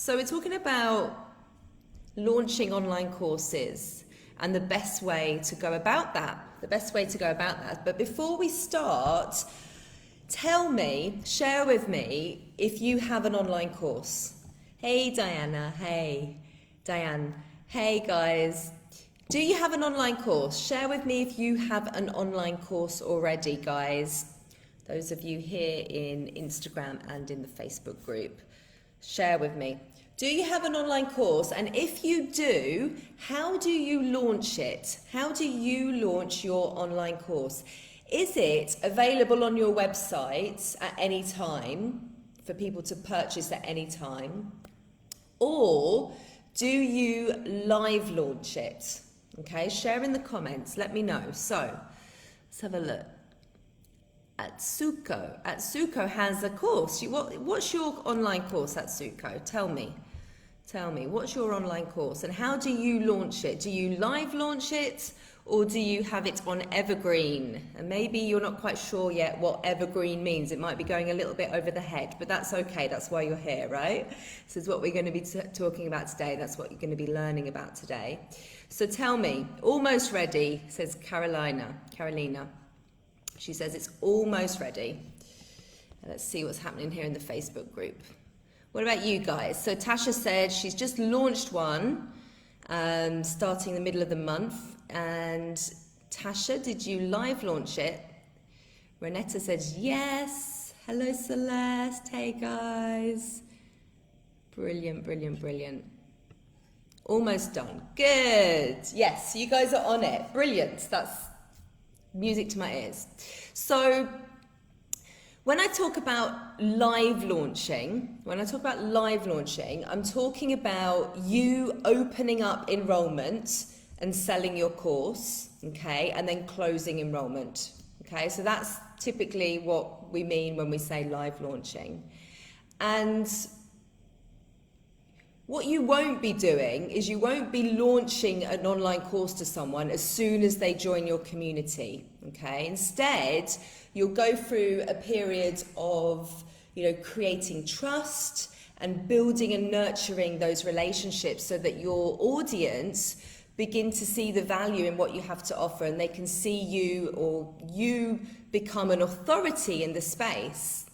So we're talking about launching online courses and the best way to go about that. But before we start, tell me, share with me if you have an online course. Hey Diana, hey Diane, hey guys. Do you have an online course? Share with me if you have an online course already, guys. Those of you here in Instagram and in the Facebook group, share with me. Do you have an online course? And if you do, how do you launch it? How do you launch your online course? Is it available on your website at any time for people to purchase at any time? Or do you live launch it? Okay, share in the comments, let me know. So, let's have a look. Atsuko has a course. What's your online course, Atsuko? Tell me, what's your online course and how do you launch it? Do you live launch it or do you have it on evergreen? And maybe you're not quite sure yet what evergreen means. It might be going a little bit over the head, but that's okay. That's why you're here, right? This is what we're going to be talking about today. That's what you're going to be learning about today. So tell me, almost ready, says Carolina. She says it's almost ready. Let's see what's happening here in the Facebook group. What about you guys? So Tasha said she's just launched one, starting the middle of the month. And Tasha, did you live launch it? Renetta says yes. Hello Celeste. Hey guys. Brilliant. Almost done. Good. Yes, you guys are on it. Brilliant. That's music to my ears. So when I talk about live launching, I'm talking about you opening up enrollment and selling your course, okay, and then closing enrollment, okay? So that's typically what we mean when we say live launching. And what you won't be doing is you won't be launching an online course to someone as soon as they join your community, okay? Instead, you'll go through a period of, creating trust and building and nurturing those relationships so that your audience begin to see the value in what you have to offer and they can see you or you become an authority in the space.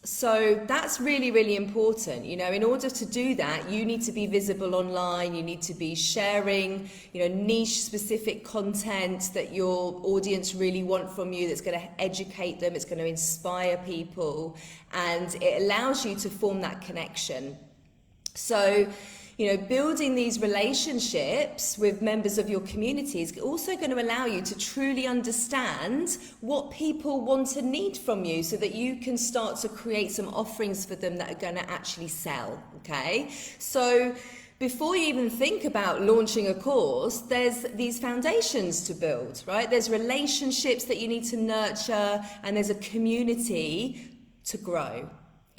So that's really important. In order to do that, you need to be visible online. You need to be sharing, niche specific content that your audience really want from you, that's going to educate them, it's going to inspire people, and it allows you to form that connection. So, building these relationships with members of your community is also going to allow you to truly understand what people want and need from you so that you can start to create some offerings for them that are going to actually sell, okay? So before you even think about launching a course, there's these foundations to build, right? There's relationships that you need to nurture and there's a community to grow.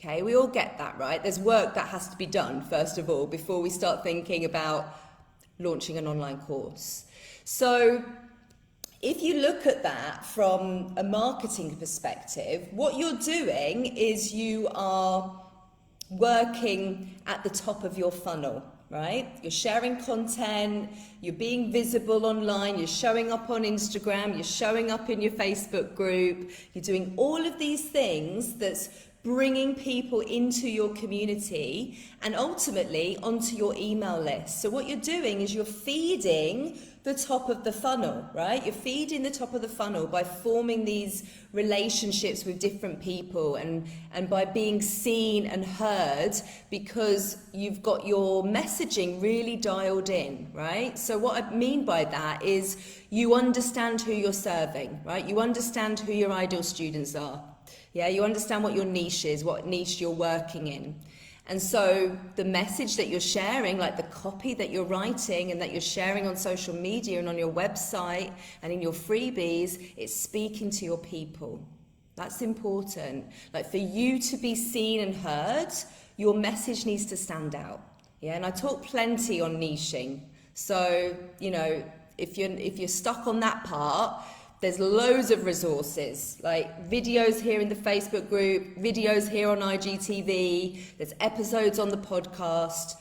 Okay, we all get that, right? There's work that has to be done, first of all, before we start thinking about launching an online course. So if you look at that from a marketing perspective, what you're doing is you are working at the top of your funnel, right? You're sharing content, you're being visible online, you're showing up on Instagram, you're showing up in your Facebook group, you're doing all of these things that's bringing people into your community and ultimately onto your email list. So what you're doing is you're feeding the top of the funnel, right? You're feeding the top of the funnel by forming these relationships with different people and by being seen and heard because you've got your messaging really dialed in, right? So what I mean by that is you understand who you're serving, right? You understand who your ideal students are. Yeah, you understand what your niche is, what niche you're working in. And so the message that you're sharing, like the copy that you're writing and that you're sharing on social media and on your website and in your freebies, it's speaking to your people. That's important. Like for you to be seen and heard, your message needs to stand out. Yeah, and I talk plenty on niching. So, if you're stuck on that part, there's loads of resources, like videos here in the Facebook group, videos here on IGTV, there's episodes on the podcast.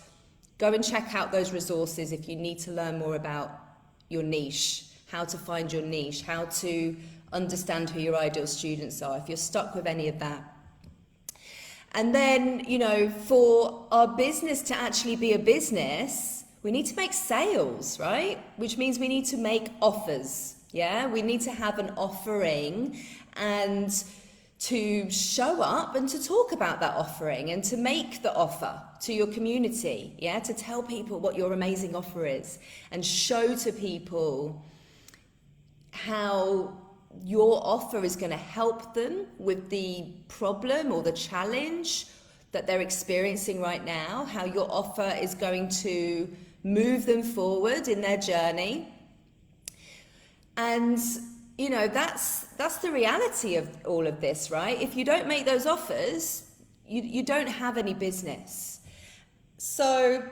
Go and check out those resources if you need to learn more about your niche, how to find your niche, how to understand who your ideal students are, if you're stuck with any of that. And then, you know, for our business to actually be a business, we need to make sales, right? Which means we need to make offers, yeah? We need to have an offering and to show up and to talk about that offering and to make the offer to your community, yeah? To tell people what your amazing offer is and show to people how your offer is going to help them with the problem or the challenge that they're experiencing right now, how your offer is going to move them forward in their journey. And, you know, that's the reality of all of this, right? If you don't make those offers, you don't have any business. So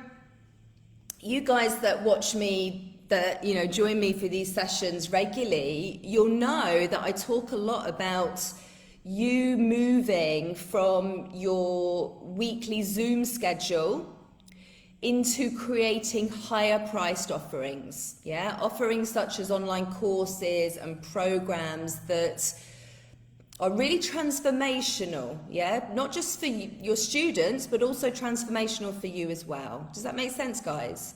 you guys that watch me, that, you know, join me for these sessions regularly, you'll know that I talk a lot about you moving from your weekly Zoom schedule into creating higher priced offerings, yeah? Offerings such as online courses and programs that are really transformational, yeah? Not just for your students, but also transformational for you as well. Does that make sense, guys?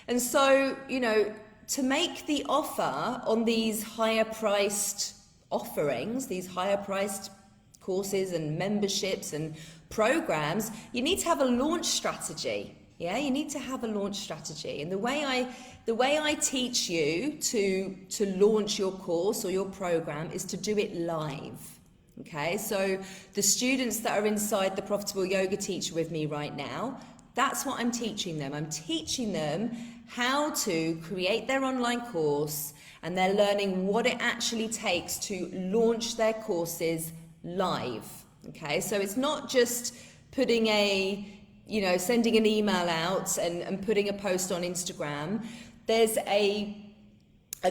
And so, you know, to make the offer on these higher priced offerings, these higher priced courses and memberships and programs, you need to have a launch strategy. Yeah, you need to have a launch strategy. And the way I teach you to launch your course or your program is to do it live. Okay, so the students that are inside the Profitable Yoga Teacher with me right now, that's what I'm teaching them. I'm teaching them how to create their online course, and they're learning what it actually takes to launch their courses live. Okay, so it's not just putting sending an email out and putting a post on Instagram. There's a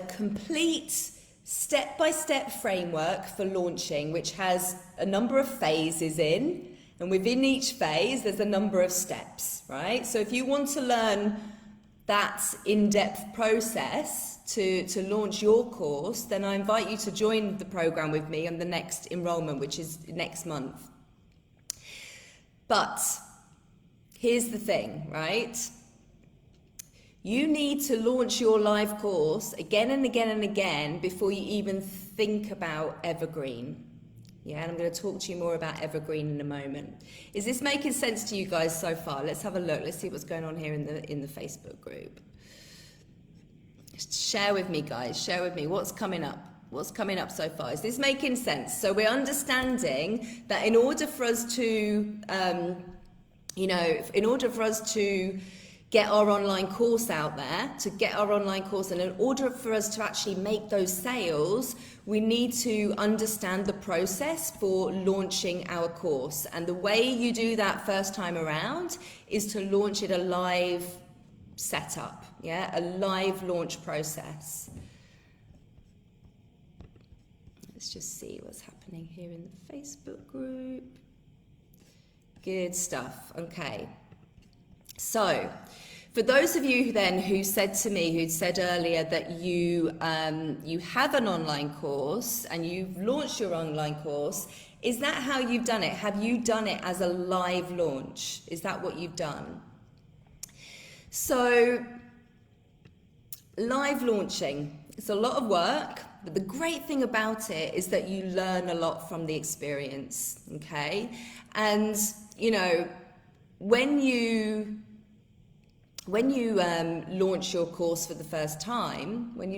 complete step-by-step framework for launching, which has a number of phases in. And within each phase, there's a number of steps, right? So if you want to learn that in-depth process to launch your course, then I invite you to join the program with me on the next enrollment, which is next month. But here's the thing, right? You need to launch your live course again and again and again before you even think about evergreen. Yeah, and I'm going to talk to you more about evergreen in a moment. Is this making sense to you guys so far? Let's have a look. Let's see what's going on here in the Facebook group. Just share with me, guys. Share with me what's coming up. What's coming up so far? Is this making sense? So we're understanding that in order for us to, get our online course out there, and in order for us to actually make those sales, we need to understand the process for launching our course. And the way you do that first time around is to launch it a live setup, yeah, a live launch process. Let's just see what's happening here in the Facebook group. Good stuff. Okay. So, for those of you then who said earlier that you have an online course and you've launched your online course, is that how you've done it? Have you done it as a live launch? Is that what you've done? So, live launching, it's a lot of work, but the great thing about it is that you learn a lot from the experience, okay? And, you know, when you launch your course for the first time, and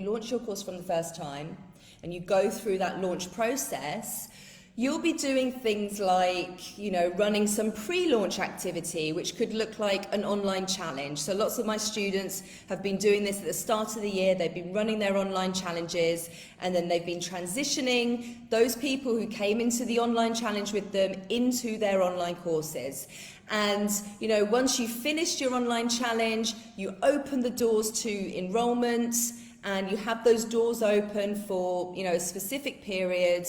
you go through that launch process, you'll be doing things like, you know, running some pre-launch activity, which could look like an online challenge. So lots of my students have been doing this at the start of the year. They've been running their online challenges, and then they've been transitioning those people who came into the online challenge with them into their online courses. And, you know, once you've finished your online challenge, you open the doors to enrollment, and you have those doors open for, you know, a specific period.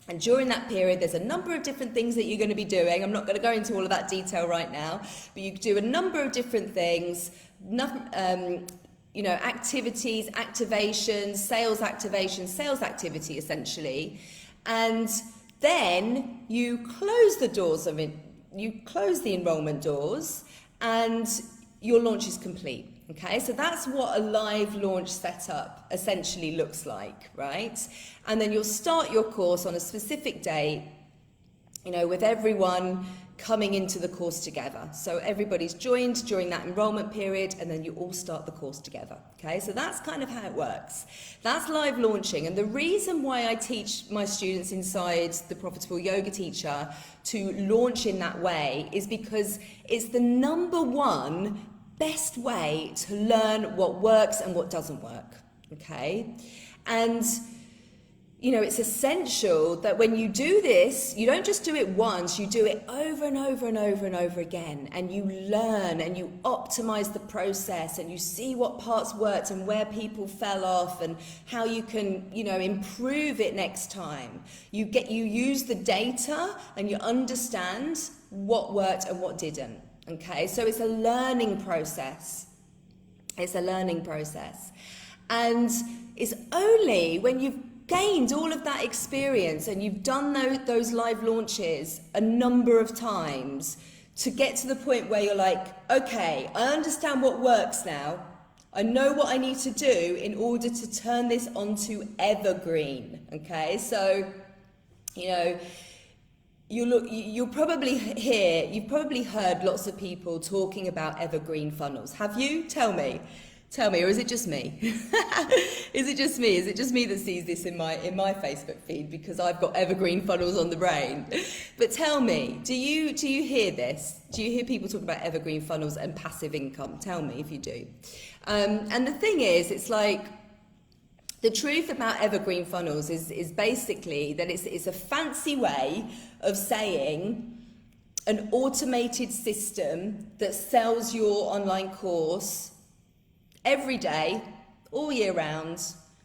And during that period, there's a number of different things that you're going to be doing. I'm not going to go into all of that detail right now, but you do a number of different things, you know, activities, activations, sales activity essentially. And then you close the doors of it, you close the enrollment doors, and your launch is complete. Okay, so that's what a live launch setup essentially looks like, right? And then you'll start your course on a specific date, you know, with everyone coming into the course together. So everybody's joined during that enrollment period, and then you all start the course together. Okay, so that's kind of how it works. That's live launching. And the reason why I teach my students inside the Profitable Yoga Teacher to launch in that way is because it's the number one best way to learn what works and what doesn't work, okay? And, you know, it's essential that when you do this, you don't just do it once, you do it over and over and over and over again, and you learn and you optimize the process, and you see what parts worked and where people fell off and how you can, you know, improve it next time. You use the data and you understand what worked and what didn't. Okay, so it's a learning process. It's a learning process. And it's only when you've gained all of that experience and you've done those live launches a number of times to get to the point where you're like, okay, I understand what works now. I know what I need to do in order to turn this onto evergreen. Okay, so, you know, you'll probably you've probably heard lots of people talking about evergreen funnels. Have you? Tell me, or is it just me? Is it just me? Is it just me that sees this in my Facebook feed because I've got evergreen funnels on the brain? But tell me, do you hear this? Do you hear people talk about evergreen funnels and passive income? Tell me if you do. And the thing is, it's like, the truth about evergreen funnels is basically that it's a fancy way of saying an automated system that sells your online course every day, all year round,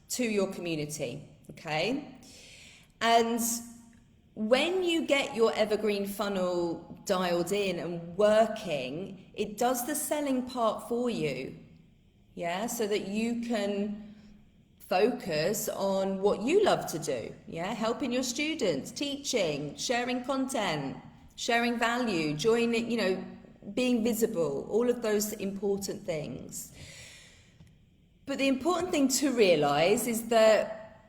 to your community, okay? And when you get your evergreen funnel dialed in and working, it does the selling part for you, yeah? So that you can focus on what you love to do, yeah? Helping your students, teaching, sharing content, sharing value, joining, you know, being visible, all of those important things. But the important thing to realize is that,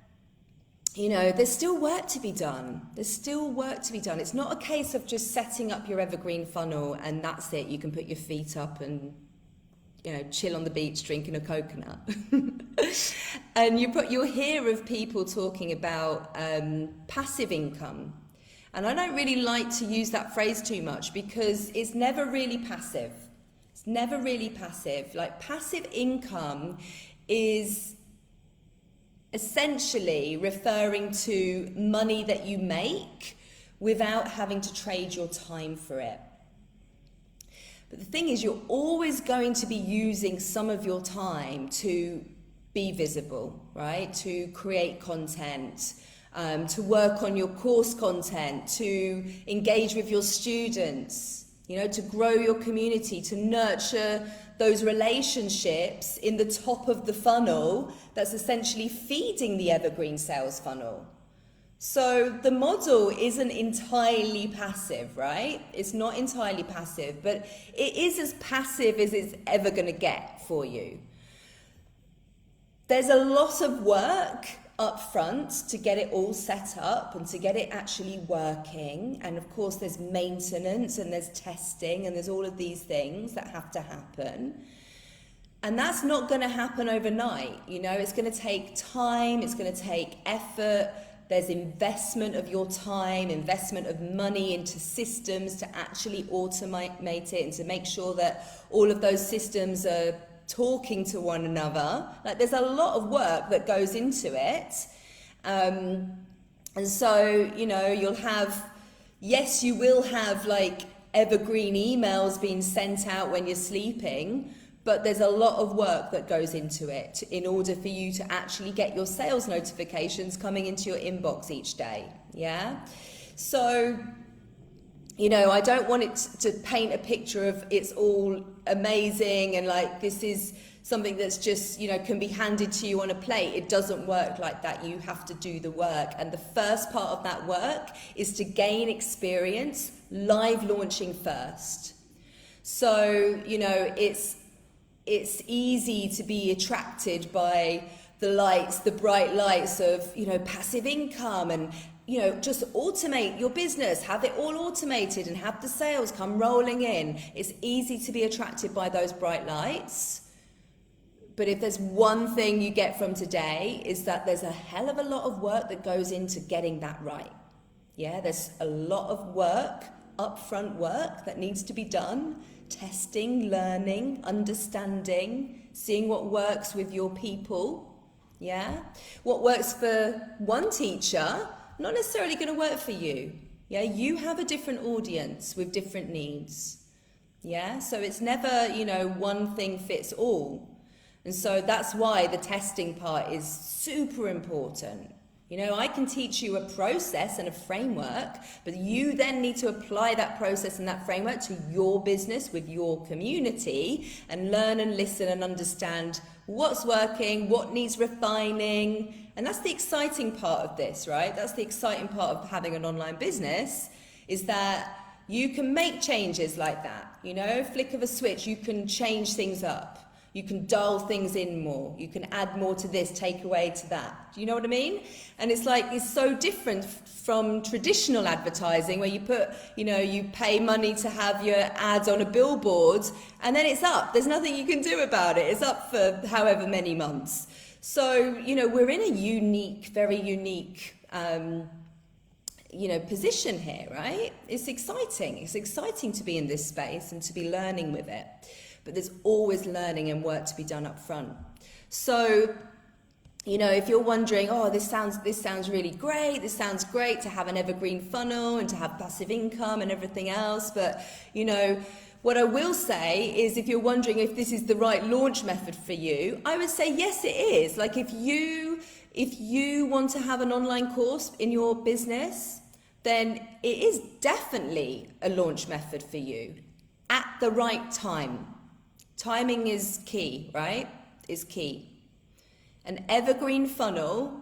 you know, there's still work to be done. There's still work to be done. It's not a case of just setting up your evergreen funnel and that's it. You can put your feet up and, you know, chill on the beach drinking a coconut. And you'll hear of people talking about passive income. And I don't really like to use that phrase too much because it's never really passive. It's never really passive. Like, passive income is essentially referring to money that you make without having to trade your time for it. But the thing is, you're always going to be using some of your time to be visible, right? To create content, to work on your course content, to engage with your students, you know, to grow your community, to nurture those relationships in the top of the funnel that's essentially feeding the evergreen sales funnel. So the model isn't entirely passive, right? It's not entirely passive, but it is as passive as it's ever going to get for you. There's a lot of work up front to get it all set up and to get it actually working. And of course, there's maintenance and there's testing and there's all of these things that have to happen. And that's not going to happen overnight. You know, it's going to take time, it's going to take effort. There's investment of your time, investment of money into systems to actually automate it and to make sure that all of those systems are talking to one another. Like, there's a lot of work that goes into it. And so, you know, you will have like evergreen emails being sent out when you're sleeping, but there's a lot of work that goes into it in order for you to actually get your sales notifications coming into your inbox each day. Yeah. So, you know, I don't want it to paint a picture of it's all amazing and like this is something that's just, you know, can be handed to you on a plate. It doesn't work like that. You have to do the work. And the first part of that work is to gain experience live launching first. So, you know, it's easy to be attracted by the lights, the bright lights of, you know, passive income and, you know, just automate your business, have it all automated and have the sales come rolling in. It's easy to be attracted by those bright lights. But if there's one thing you get from today is that there's a hell of a lot of work that goes into getting that right. Yeah, there's a lot of work, upfront work that needs to be done. Testing, learning, understanding, seeing what works with your people. Yeah, what works for one teacher, not necessarily going to work for you. Yeah, you have a different audience with different needs. Yeah, so it's never, you know, one thing fits all. And so that's why the testing part is super important. You know, I can teach you a process and a framework, but you then need to apply that process and that framework to your business with your community and learn and listen and understand what's working, what needs refining. And that's the exciting part of this, right? That's the exciting part of having an online business, is that you can make changes like that. You know, flick of a switch, you can change things up. You can dial things in more. You can add more to this, take away to that. Do you know what I mean? And it's like, it's so different from traditional advertising where you put, you know, you pay money to have your ads on a billboard and then it's up. There's nothing you can do about it. It's up for however many months. So, you know, we're in a unique, very unique, you know, position here, right? It's exciting. It's exciting to be in this space and to be learning with it. But there's always learning and work to be done up front. So, you know, if you're wondering, oh, this sounds really great. This sounds great to have an evergreen funnel and to have passive income and everything else. But, you know, what I will say is if you're wondering if this is the right launch method for you, I would say yes, it is. Like if you want to have an online course in your business, then it is definitely a launch method for you at the right time. Timing is key, right? Is key. An evergreen funnel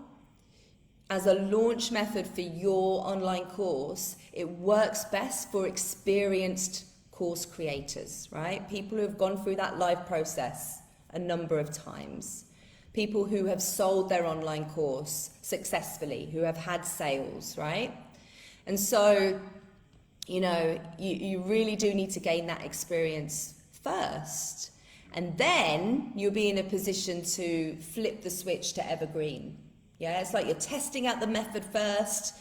as a launch method for your online course, it works best for experienced course creators, right? People who have gone through that live process a number of times. People who have sold their online course successfully, who have had sales, right? And so, you know, you really do need to gain that experience first, and then you'll be in a position to flip the switch to evergreen. Yeah, it's like you're testing out the method first.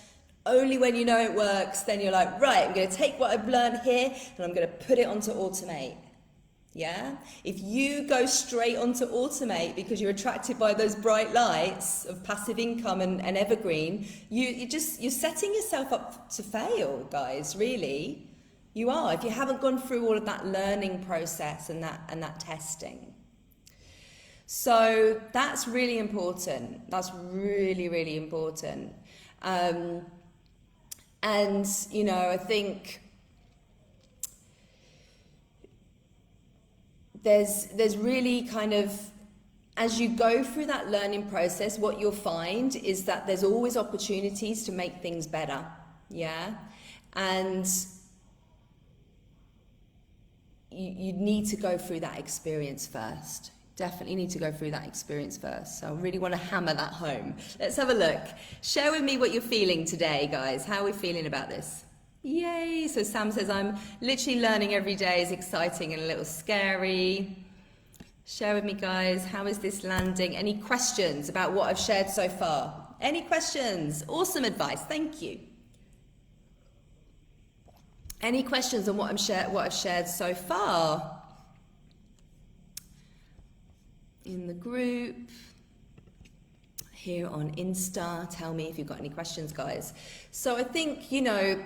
Only when you know it works, then you're like, right, I'm going to take what I've learned here and I'm going to put it onto automate. Yeah, if you go straight onto automate because you're attracted by those bright lights of passive income and evergreen, you're setting yourself up to fail, guys. Really. You are, if you haven't gone through all of that learning process and that testing. So that's really important. That's really, really important. And, you know, I think there's really kind of, as you go through that learning process, what you'll find is that there's always opportunities to make things better. Yeah. And you need to go through that experience first. Definitely need to go through that experience first. So I really want to hammer that home. Let's have a look. Share with me what you're feeling today, guys. How are we feeling about this? Yay! So Sam says, I'm literally learning every day. Is exciting and a little scary. Share with me, guys. How is this landing? Any questions about what I've shared so far? Any questions? Awesome advice. Thank you. Any questions on what I've shared so far? In the group, here on Insta, tell me if you've got any questions, guys. So I think, you know,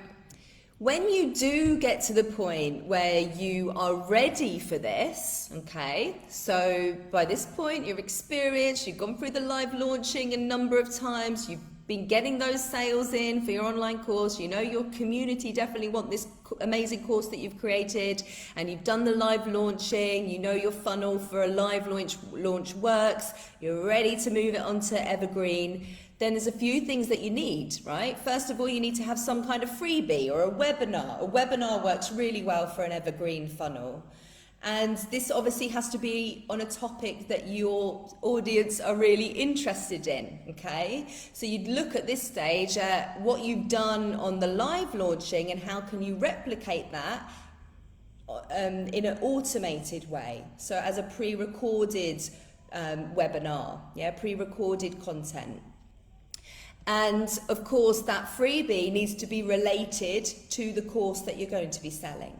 When you do get to the point where you are ready for this, okay, so by this point you're experienced, you've gone through the live launching a number of times, you've been getting those sales in for your online course, you know your community definitely want this amazing course that you've created, and you've done the live launching, you know your funnel for a live launch works, you're ready to move it onto evergreen. Then there's a few things that you need, right? First of all, you need to have some kind of freebie or a webinar. A webinar works really well for an evergreen funnel. And this obviously has to be on a topic that your audience are really interested in, okay? So you'd look at this stage at what you've done on the live launching and how can you replicate that in an automated way. So as a pre-recorded webinar, yeah, pre-recorded content. And of course, that freebie needs to be related to the course that you're going to be selling.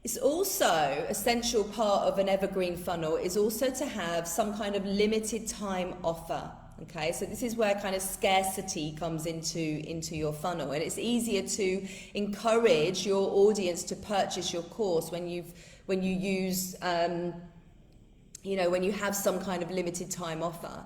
It's also an essential part of an evergreen funnel is also to have some kind of limited time offer. Okay, so this is where kind of scarcity comes into your funnel, and it's easier to encourage your audience to purchase your course when you use when you have some kind of limited time offer.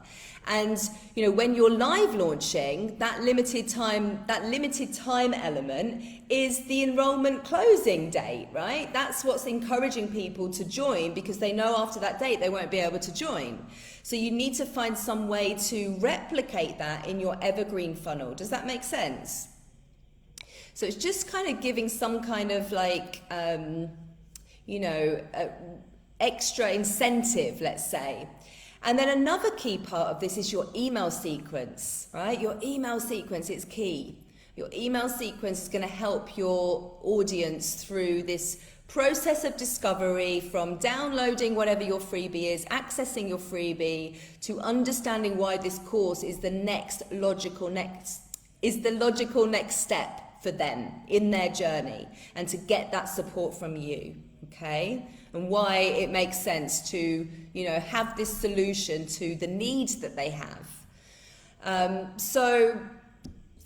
And, when you're live launching, that limited time element is the enrollment closing date, right? That's what's encouraging people to join, because they know after that date they won't be able to join. So you need to find some way to replicate that in your evergreen funnel. Does that make sense? So it's just kind of giving some kind of extra incentive, let's say. And then another key part of this is your email sequence, right? Your email sequence is key. Your email sequence is going to help your audience through this process of discovery, from downloading whatever your freebie is, accessing your freebie, to understanding why this course is the logical next step for them in their journey, and to get that support from you, okay? And why it makes sense to, have this solution to the needs that they have. So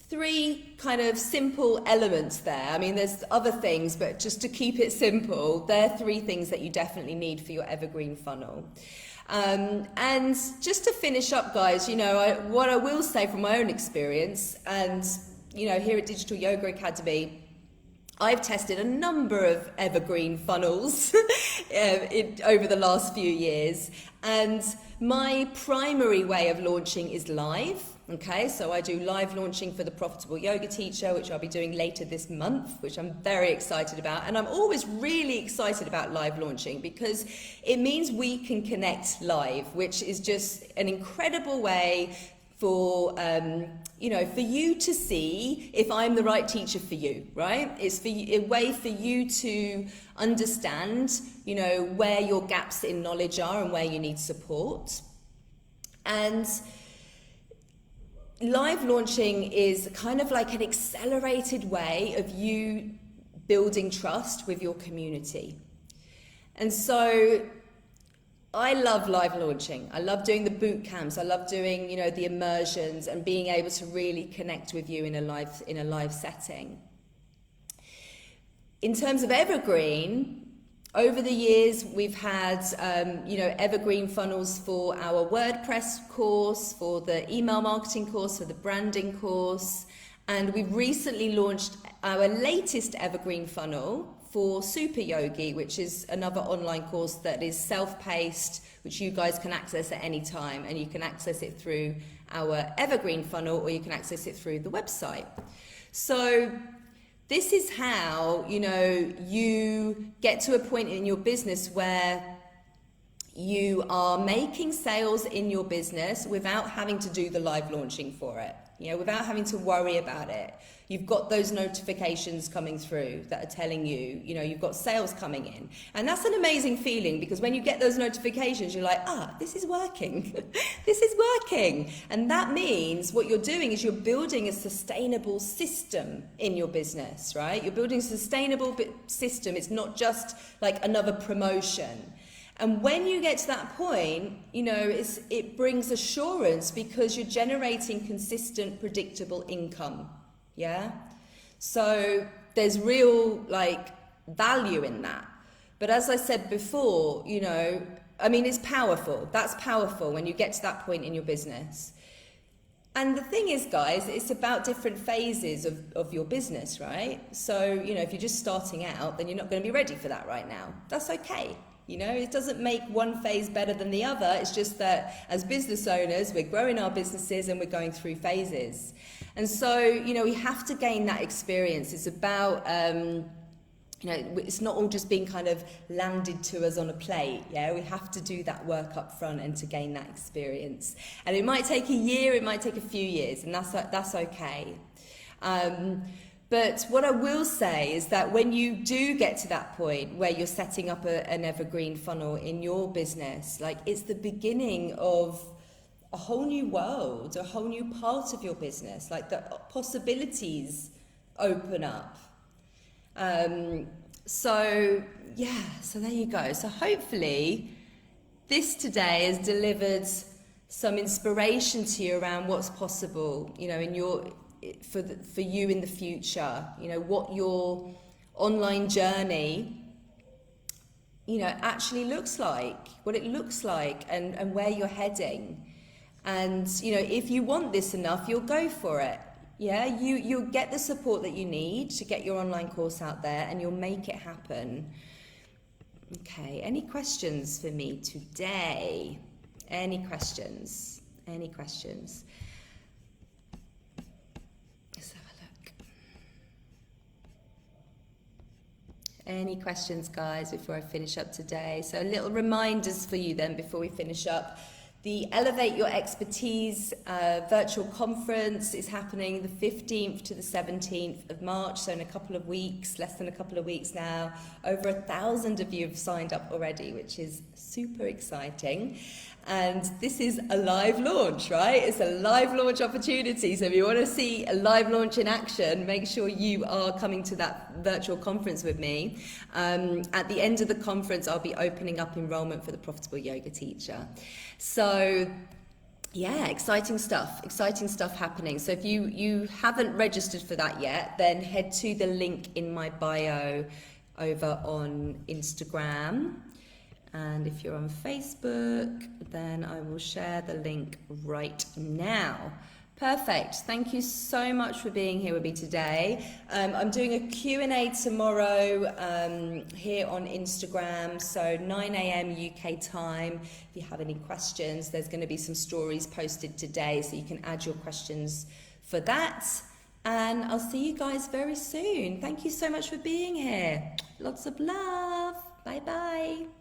3 kind of simple elements there. I mean, there's other things, but just to keep it simple, there are 3 things that you definitely need for your evergreen funnel. And just to finish up, guys, what I will say from my own experience, and, here at Digital Yoga Academy, I've tested a number of evergreen funnels over the last few years, and my primary way of launching is live. Okay, so I do live launching for the Profitable Yoga Teacher, which I'll be doing later this month, which I'm very excited about. And I'm always really excited about live launching because it means we can connect live, which is just an incredible way for for you to see if I'm the right teacher for you, right? It's a way for you to understand, where your gaps in knowledge are and where you need support. And live launching is kind of like an accelerated way of you building trust with your community. And so I love live launching. I love doing the boot camps. I love doing, the immersions and being able to really connect with you in a live setting. In terms of evergreen, over the years we've had, evergreen funnels for our WordPress course, for the email marketing course, for the branding course, and we've recently launched our latest evergreen funnel for Super Yogi, which is another online course that is self-paced, which you guys can access at any time, and you can access it through our evergreen funnel, or you can access it through the website. So this is how, you get to a point in your business where you are making sales in your business without having to do the live launching for it, without having to worry about it. You've got those notifications coming through that are telling you, you've got sales coming in. And that's an amazing feeling, because when you get those notifications, you're like, this is working. This is working. And that means what you're doing is you're building a sustainable system in your business, right? You're building a sustainable system. It's not just like another promotion. And when you get to that point, it brings assurance, because you're generating consistent, predictable income. Yeah. So there's real like value in that. But as I said before, you know, I mean, it's powerful. That's powerful when you get to that point in your business. And the thing is, guys, it's about different phases of your business, right? So, you know, if you're just starting out, then you're not going to be ready for that right now. That's okay. You know, it doesn't make one phase better than the other. It's just that as business owners, we're growing our businesses and we're going through phases. And so, you know, we have to gain that experience. It's about, you know, it's not all just being kind of landed to us on a plate. Yeah, we have to do that work up front and to gain that experience. And it might take a year, it might take a few years, and that's okay. But what I will say is that when you do get to that point where you're setting up an evergreen funnel in your business, like it's the beginning of a whole new world, a whole new part of your business, like the possibilities open up. So there you go. So hopefully this today has delivered some inspiration to you around what's possible, you know, in your for you in the future, you know, what your online journey, you know, actually looks like, what it looks like, and where you're heading. And, you know, if you want this enough, you'll go for it. Yeah, you'll get the support that you need to get your online course out there, and you'll make it happen. Okay, any questions for me today? Any questions? Any questions? Let's have a look. Any questions, guys, before I finish up today? So little reminders for you then before we finish up. The Elevate Your Expertise virtual conference is happening the 15th to the 17th of March, so in a couple of weeks, less than a couple of weeks now. Over 1,000 of you have signed up already, which is super exciting. And this is a live launch, right? It's a live launch opportunity. So if you want to see a live launch in action, make sure you are coming to that virtual conference with me. At the end of the conference, I'll be opening up enrollment for the Profitable Yoga Teacher. So yeah, exciting stuff happening. So if you haven't registered for that yet, then head to the link in my bio over on Instagram. And if you're on Facebook, then I will share the link right now. Perfect. Thank you so much for being here with me today. I'm doing a Q&A tomorrow here on Instagram, so 9 a.m. UK time. If you have any questions, there's going to be some stories posted today, so you can add your questions for that. And I'll see you guys very soon. Thank you so much for being here. Lots of love. Bye-bye.